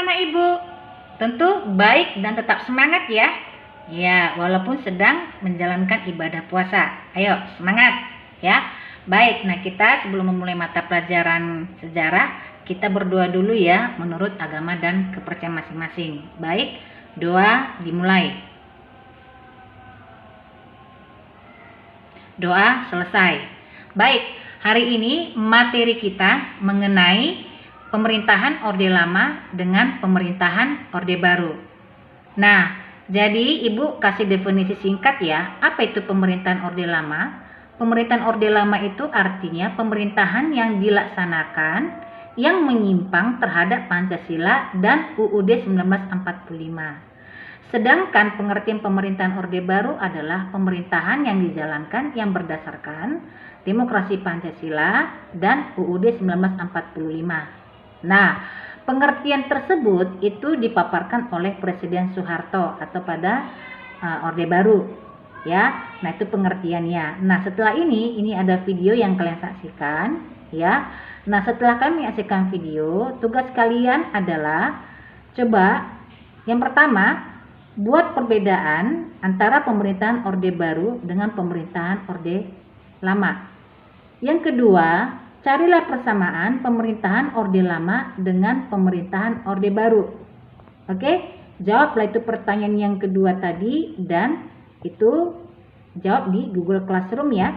anak-anak ibu? Tentu baik dan tetap semangat ya. Ya, walaupun sedang menjalankan ibadah puasa. Ayo, semangat ya. Baik, nah kita sebelum memulai mata pelajaran sejarah, kita berdoa dulu ya menurut agama dan kepercayaan masing-masing. Baik, doa dimulai. Doa selesai. Baik, hari ini materi kita mengenai pemerintahan Orde Lama dengan pemerintahan Orde Baru. Nah, jadi Ibu kasih definisi singkat ya, apa itu pemerintahan Orde Lama? Pemerintahan Orde Lama itu artinya pemerintahan yang dilaksanakan yang menyimpang terhadap Pancasila dan UUD 1945. Sedangkan pengertian pemerintahan Orde Baru adalah pemerintahan yang dijalankan yang berdasarkan demokrasi Pancasila dan UUD 1945. Nah, pengertian tersebut itu dipaparkan oleh Presiden Soeharto atau pada Orde Baru. Ya, nah itu pengertiannya. Nah, setelah ini ada video yang kalian saksikan, ya. Nah, setelah kami saksikan video, tugas kalian adalah coba yang pertama buat perbedaan antara pemerintahan Orde Baru dengan pemerintahan Orde Lama. Yang kedua, carilah persamaan pemerintahan Orde Lama dengan pemerintahan Orde Baru. Oke, jawablah itu pertanyaan yang kedua tadi dan itu jawab di Google Classroom ya.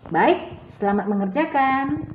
Baik, selamat mengerjakan.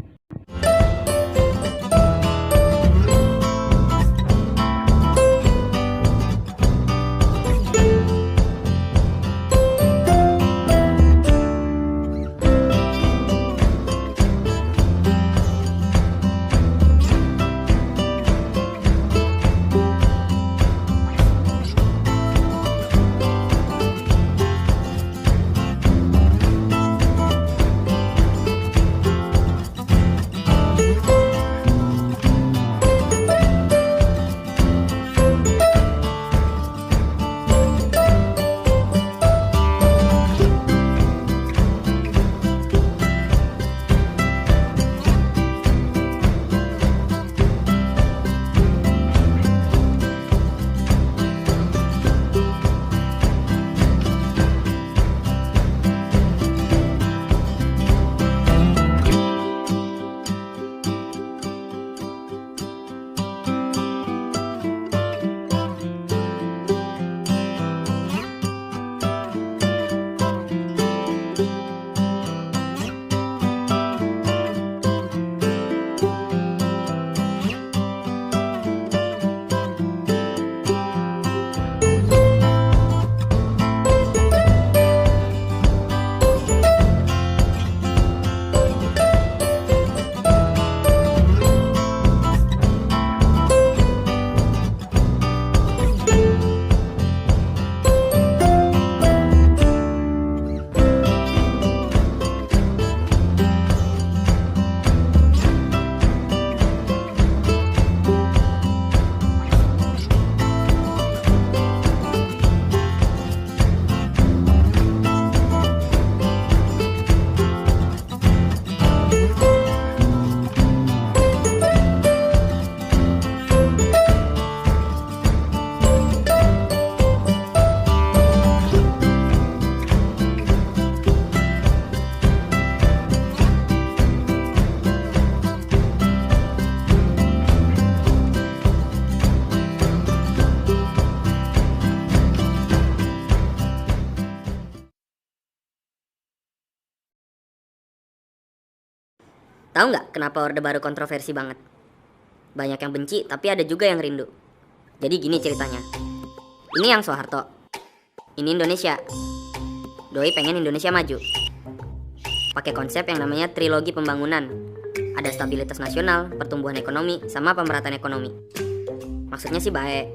Tahu nggak kenapa Orde Baru kontroversi banget? Banyak yang benci, tapi ada juga yang rindu. Jadi gini ceritanya. Ini yang Soeharto. Ini Indonesia. Doi pengen Indonesia maju. Pakai konsep yang namanya trilogi pembangunan. Ada stabilitas nasional, pertumbuhan ekonomi, sama pemerataan ekonomi. Maksudnya sih baik.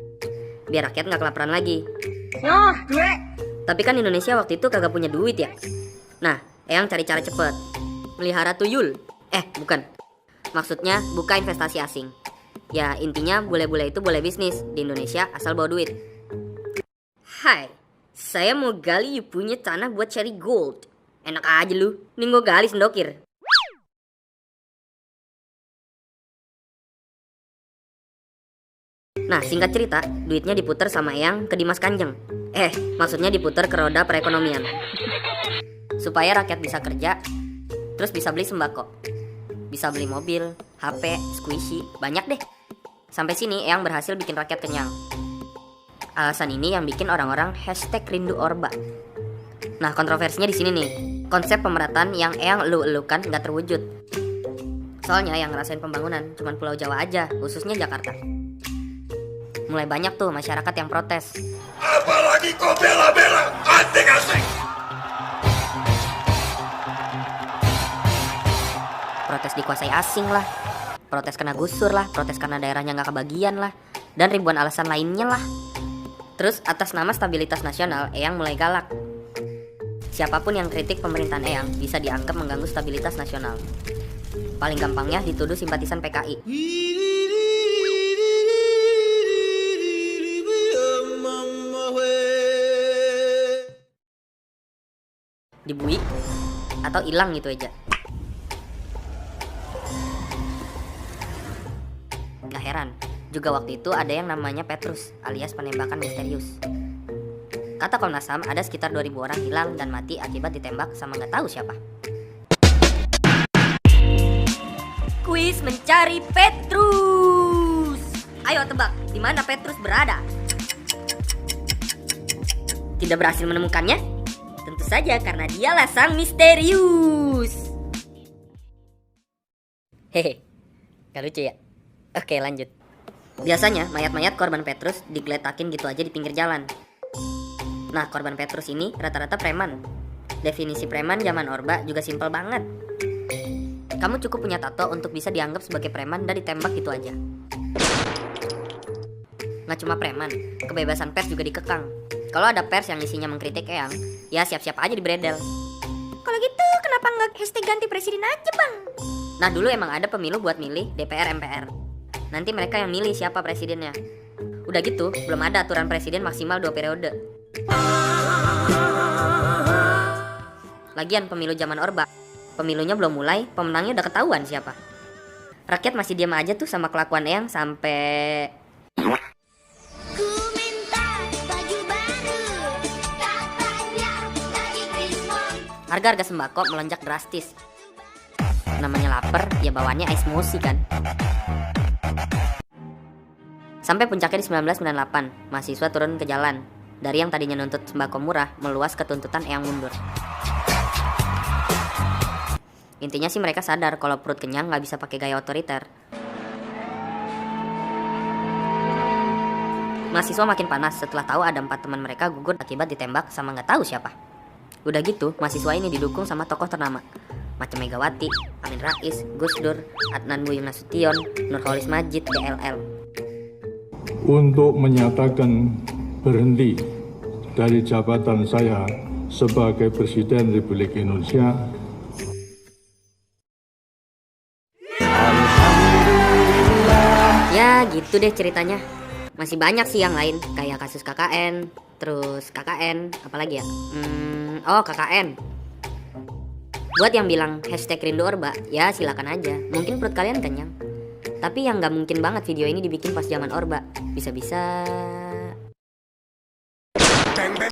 Biar rakyat nggak kelaparan lagi. Tapi kan Indonesia waktu itu kagak punya duit ya. Nah, Eyang cari cara cepet. Melihara tuyul. Bukan. Maksudnya buka investasi asing. Ya intinya bule-bule itu boleh bisnis di Indonesia asal bawa duit. Hai, saya mau gali you punya tanah buat cari gold. Enak aja lu, nih gue gali sendokir. Nah, singkat cerita, duitnya diputer sama Eyang ke Dimas Kanjeng. Maksudnya diputer ke roda perekonomian. Supaya rakyat bisa kerja, terus bisa beli sembako. Bisa beli mobil, HP, squishy, banyak deh. Sampai sini Eyang berhasil bikin rakyat kenyang. Alasan ini yang bikin orang-orang #rindu Orba. Nah, kontroversinya di sini nih. Konsep pemerataan yang Eyang elu-elukan nggak terwujud. Soalnya yang ngerasain pembangunan cuma Pulau Jawa aja, khususnya Jakarta. Mulai banyak tuh masyarakat yang protes. Apalagi kau bela-bela asing-asing. Protes dikuasai asing lah, protes kena gusur lah, protes karena daerahnya nggak kebagian lah, dan ribuan alasan lainnya lah. Terus atas nama stabilitas nasional, Eyang mulai galak. Siapapun yang kritik pemerintahan Eyang bisa dianggap mengganggu stabilitas nasional. Paling gampangnya dituduh simpatisan PKI. Dibuik atau hilang gitu aja. Gak heran, juga waktu itu ada yang namanya Petrus alias penembakan misterius. Kata Komnas HAM ada sekitar 2.000 orang hilang dan mati akibat ditembak sama gak tahu siapa. Kuis mencari Petrus. Ayo tebak, di mana Petrus berada? Tidak berhasil menemukannya? Tentu saja karena dialah sang misterius. Hehe, gak lucu ya? Oke, lanjut. Biasanya mayat-mayat korban Petrus digeletakin gitu aja di pinggir jalan. Nah, korban Petrus ini rata-rata preman. Definisi preman zaman Orba juga simpel banget. Kamu cukup punya tato untuk bisa dianggap sebagai preman dan ditembak gitu aja. Nggak cuma preman, kebebasan pers juga dikekang. Kalau ada pers yang isinya mengkritik Eyang, ya siap-siap aja dibredel. Kalau gitu kenapa nggak #ganti presiden aja bang? Nah, dulu emang ada pemilu buat milih DPR MPR. Nanti mereka yang milih siapa presidennya. Udah gitu, belum ada aturan presiden maksimal 2 periode. Lagian pemilu zaman Orba, pemilunya belum mulai, pemenangnya udah ketahuan siapa. Rakyat masih diam aja tuh sama kelakuan Eyang sampai... Harga-harga sembako melonjak drastis. Namanya lapar, ya bawaannya ais mosi kan. Sampai puncaknya di 1998, mahasiswa turun ke jalan. Dari yang tadinya nuntut sembako murah, meluas ke tuntutan Eyang mundur. Intinya sih mereka sadar kalau perut kenyang nggak bisa pakai gaya otoriter. Mahasiswa makin panas setelah tahu ada 4 teman mereka gugur akibat ditembak sama nggak tahu siapa. Udah gitu, mahasiswa ini didukung sama tokoh ternama macam Megawati, Amin Rais, Gus Dur, Adnan Buyung Nasution, Nurholis Majid, DLL. Untuk menyatakan berhenti dari jabatan saya sebagai Presiden Republik Indonesia. Ya gitu deh ceritanya. Masih banyak sih yang lain, kayak kasus KKN, terus KKN, apalagi ya? KKN. Buat yang bilang #rindu Orba, ya silakan aja. Mungkin perut kalian kenyang. Tapi yang gak mungkin banget video ini dibikin pas zaman Orba. Bisa-bisa